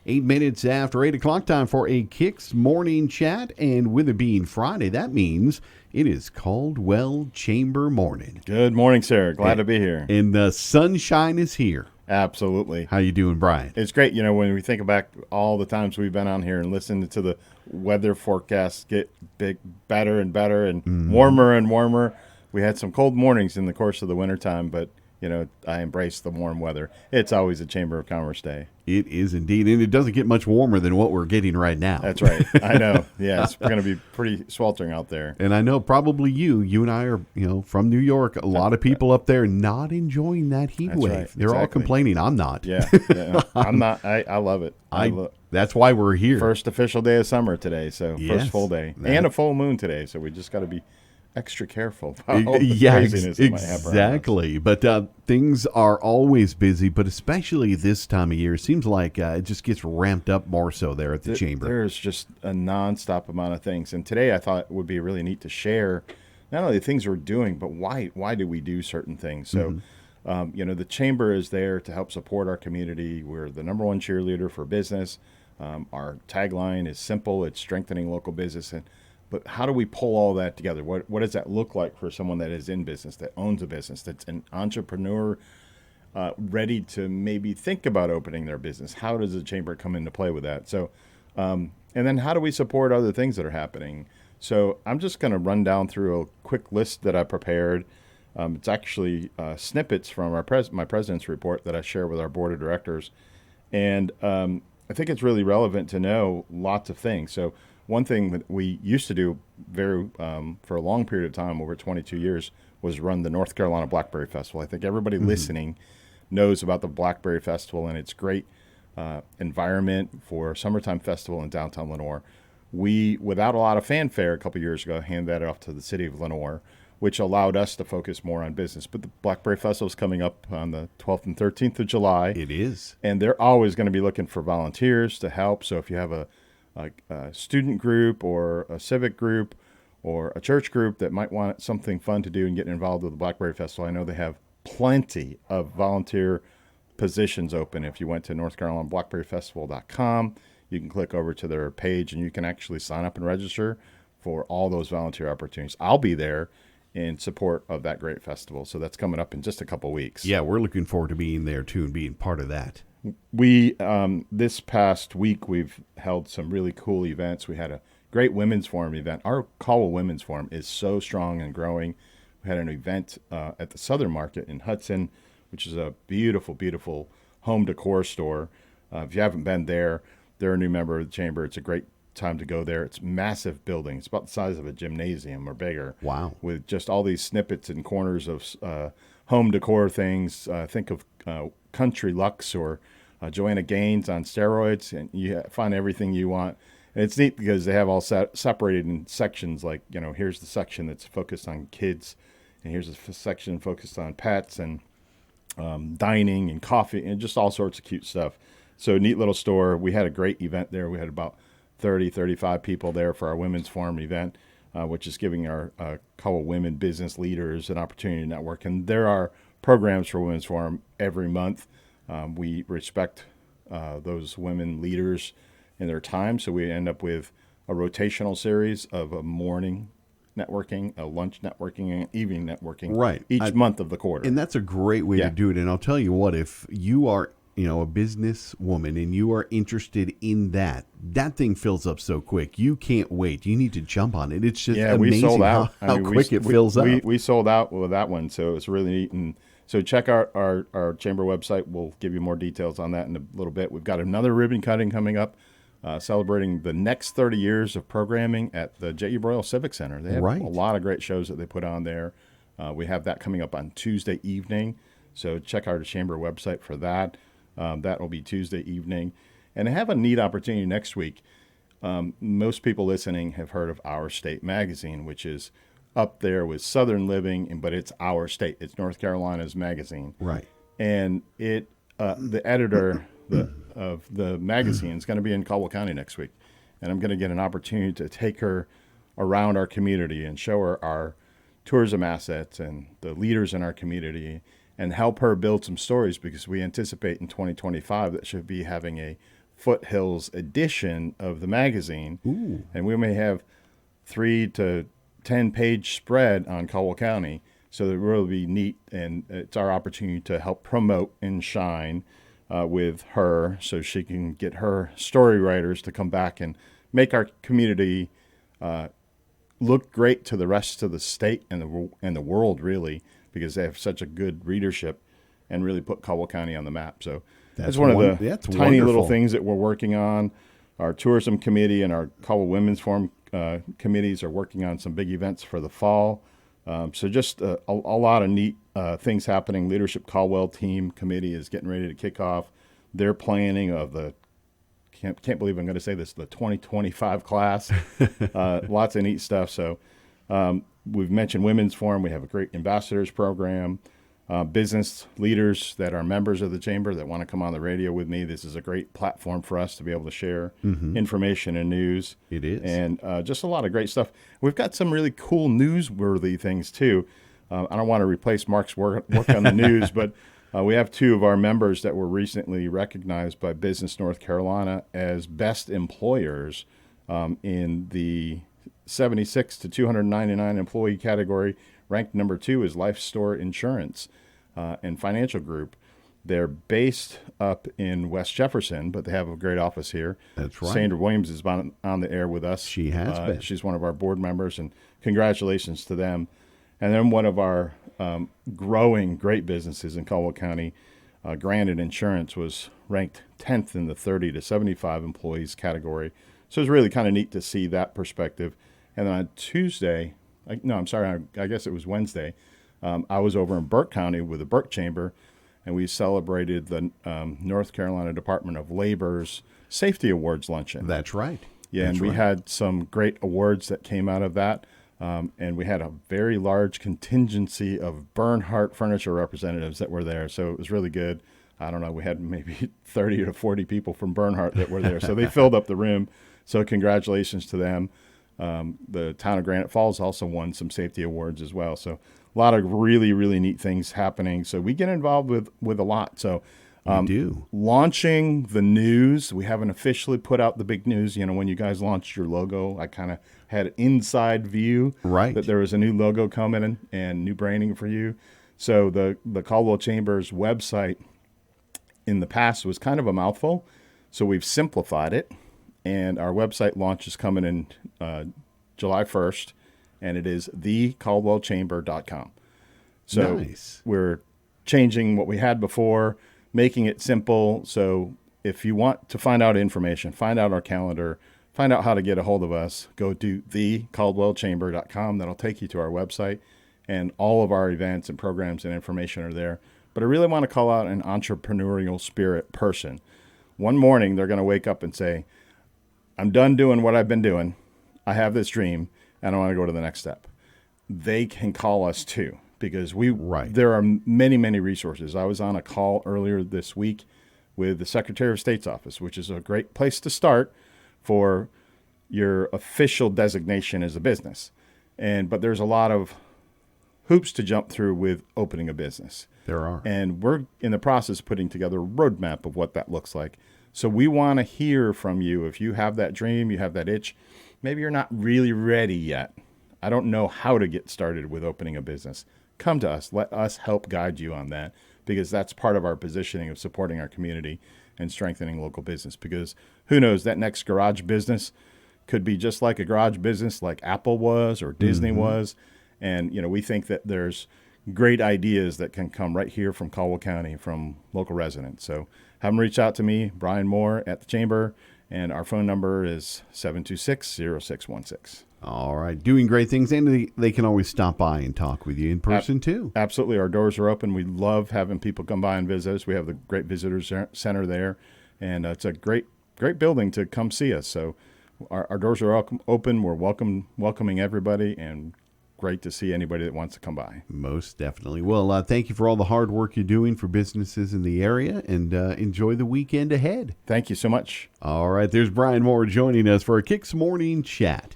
8 minutes after 8 o'clock, time for a Kicks Morning Chat. And with it being Friday, that means it is Caldwell Chamber Morning. Good morning, sir. Glad to be here. And the sunshine is here. Absolutely. How you doing, Bryan? It's great. You know, when we think back all the times we've been on here and listened to the weather forecasts get better and better and warmer and warmer. We had some cold mornings in the course of the wintertime, but you know, I embrace the warm weather. It's always a Chamber of Commerce day. It is indeed, and it doesn't get much warmer than what we're getting right now. That's right. I know. Yeah, it's going to be pretty sweltering out there. And I know probably you and I are, from New York. A lot of people up there not enjoying that heat wave. Right. They're all complaining. I'm not. Yeah, I'm not. I love it. That's why we're here. First official day of summer today, so yes, first full day. And a full moon today, so we just got to be extra careful about all the craziness that might happen. Exactly. But things are always busy, but especially this time of year, it seems like it just gets ramped up more so there at the Chamber. There's just a nonstop amount of things. And today I thought it would be really neat to share not only the things we're doing, but why do we do certain things. So, the Chamber is there to help support our community. We're the number one cheerleader for business. Our tagline is simple. It's strengthening local business. But how do we pull all that together? What does that look like for someone that is in business, that owns a business, that's an entrepreneur ready to maybe think about opening their business? How does the Chamber come into play with that? So, and then how do we support other things that are happening? So I'm just going to run down through a quick list that I prepared. It's actually snippets from my president's report that I share with our board of directors. And I think it's really relevant to know lots of things. So one thing that we used to do for a long period of time, over 22 years, was run the North Carolina Blackberry Festival. I think everybody listening knows about the Blackberry Festival and its great environment for a summertime festival in downtown Lenoir. We, without a lot of fanfare a couple years ago, handed that off to the city of Lenoir, which allowed us to focus more on business. But the Blackberry Festival is coming up on the 12th and 13th of July. It is. And they're always going to be looking for volunteers to help. So if you have a student group or a civic group or a church group that might want something fun to do and get involved with the Blackberry Festival, I know they have plenty of volunteer positions open. If you went to NorthCarolinaBlackberryFestival.com, you can click over to their page and you can actually sign up and register for all those volunteer opportunities. I'll be there in support of that great festival. So that's coming up in just a couple weeks. Yeah, we're looking forward to being there too and being part of that. We, this past week, we've held some really cool events. We had a great women's forum event. Our Caldwell Women's Forum is so strong and growing. We had an event at the Southern Market in Hudson, which is a beautiful, beautiful home decor store. If you haven't been there, they're a new member of the Chamber. It's a great time to go there. It's a massive building. It's about the size of a gymnasium or bigger. Wow. With just all these snippets and corners of home decor things. Think of Country Luxe or Joanna Gaines on steroids, and you find everything you want. And it's neat because they have all separated in sections, like, here's the section that's focused on kids, and here's a section focused on pets and dining and coffee and just all sorts of cute stuff. So neat little store. We had a great event there. We had about 35 people there for our Women's Forum event, which is giving our Caldwell women business leaders an opportunity to network. And there are programs for Women's Forum every month. We respect those women leaders in their time, so we end up with a rotational series of a morning networking, a lunch networking, and evening networking each month of the quarter. And that's a great way to do it. And I'll tell you what, if you are a business woman and you are interested in that thing fills up so quick. You can't wait. You need to jump on it. It's just amazing we sold out. how quick it fills up. We sold out with that one, so it's really neat. And so check out our Chamber website. We'll give you more details on that in a little bit. We've got another ribbon cutting coming up, celebrating the next 30 years of programming at the J.E. Broyle Civic Center. They have a lot of great shows that they put on there. We have that coming up on Tuesday evening, so check out our Chamber website for that. That will be Tuesday evening. And I have a neat opportunity next week. Most people listening have heard of Our State magazine, which is up there with Southern Living, but it's Our State. It's North Carolina's magazine. Right. And the editor of the magazine is going to be in Caldwell County next week. And I'm going to get an opportunity to take her around our community and show her our tourism assets and the leaders in our community and help her build some stories, because we anticipate in 2025 that she'll be having a Foothills edition of the magazine. Ooh. And we may have 3 to 10 page spread on Caldwell County. So it will really be neat, and it's our opportunity to help promote and shine with her, so she can get her story writers to come back and make our community look great to the rest of the state and the world, really, because they have such a good readership and really put Caldwell County on the map. So that's one of the tiny little things that we're working on. Our tourism committee and our Caldwell Women's Forum committees are working on some big events for the fall. So just a lot of neat things happening. Leadership Caldwell team committee is getting ready to kick off their planning of the, can't believe I'm going to say this, the 2025 class. Lots of neat stuff. So we've mentioned Women's Forum. We have a great ambassadors program. Business leaders that are members of the chamber that want to come on the radio with me. This is a great platform for us to be able to share information and news. It is. And just a lot of great stuff. We've got some really cool newsworthy things, too. I don't want to replace Mark's work on the news, but we have 2 of our members that were recently recognized by Business North Carolina as best employers in the 76 to 299 employee category. Ranked number 2 is Life Store Insurance and Financial Group. They're based up in West Jefferson, but they have a great office here. That's right. Sandra Williams is on the air with us. She has been. She's one of our board members, and congratulations to them. And then one of our growing great businesses in Caldwell County, Granite Insurance, was ranked 10th in the 30 to 75 employees category. So it's really kind of neat to see that perspective. And then on Tuesday, I guess it was Wednesday, I was over in Burke County with the Burke Chamber, and we celebrated the North Carolina Department of Labor's Safety Awards luncheon. That's right. Yeah, That's and we right. had some great awards that came out of that, and we had a very large contingency of Bernhardt Furniture representatives that were there, so it was really good. I don't know, we had maybe 30 to 40 people from Bernhardt that were there, so they filled up the room, so congratulations to them. The town of Granite Falls also won some safety awards as well. So a lot of really, really neat things happening. So we get involved with a lot. So we do. Launching the news. We haven't officially put out the big news. You know, when you guys launched your logo, I kind of had an inside view that there was a new logo coming and new branding for you. So the Caldwell Chamber's website in the past was kind of a mouthful. So we've simplified it. And our website launch is coming in July 1st, and it is thecaldwellchamber.com. So we're changing what we had before, making it simple. So if you want to find out information, find out our calendar, find out how to get a hold of us, go to thecaldwellchamber.com. That'll take you to our website, and all of our events and programs and information are there. But I really want to call out an entrepreneurial spirit person. One morning, they're going to wake up and say, I'm done doing what I've been doing. I have this dream, and I want to go to the next step. They can call us too, because there are many, many resources. I was on a call earlier this week with the Secretary of State's office, which is a great place to start for your official designation as a business. But there's a lot of hoops to jump through with opening a business. There are. And we're in the process of putting together a roadmap of what that looks like. So we want to hear from you. If you have that dream, you have that itch, maybe you're not really ready yet. I don't know how to get started with opening a business. Come to us. Let us help guide you on that, because that's part of our positioning of supporting our community and strengthening local business. Because who knows, that next garage business could be just like a garage business like Apple was or Disney was. And, you know, we think that there's great ideas that can come right here from Caldwell County, from local residents. So have them reach out to me, Bryan Moore at the Chamber, and our phone number is 726-0616. All right. Doing great things, and they can always stop by and talk with you in person, too. Absolutely. Our doors are open. We love having people come by and visit us. We have the great visitors center there, and it's a great building to come see us. So our doors are open. We're welcoming everybody, and great to see anybody that wants to come by. Most definitely. Well, thank you for all the hard work you're doing for businesses in the area, and enjoy the weekend ahead. Thank you so much. All right. There's Bryan Moore joining us for a Kicks Morning Chat.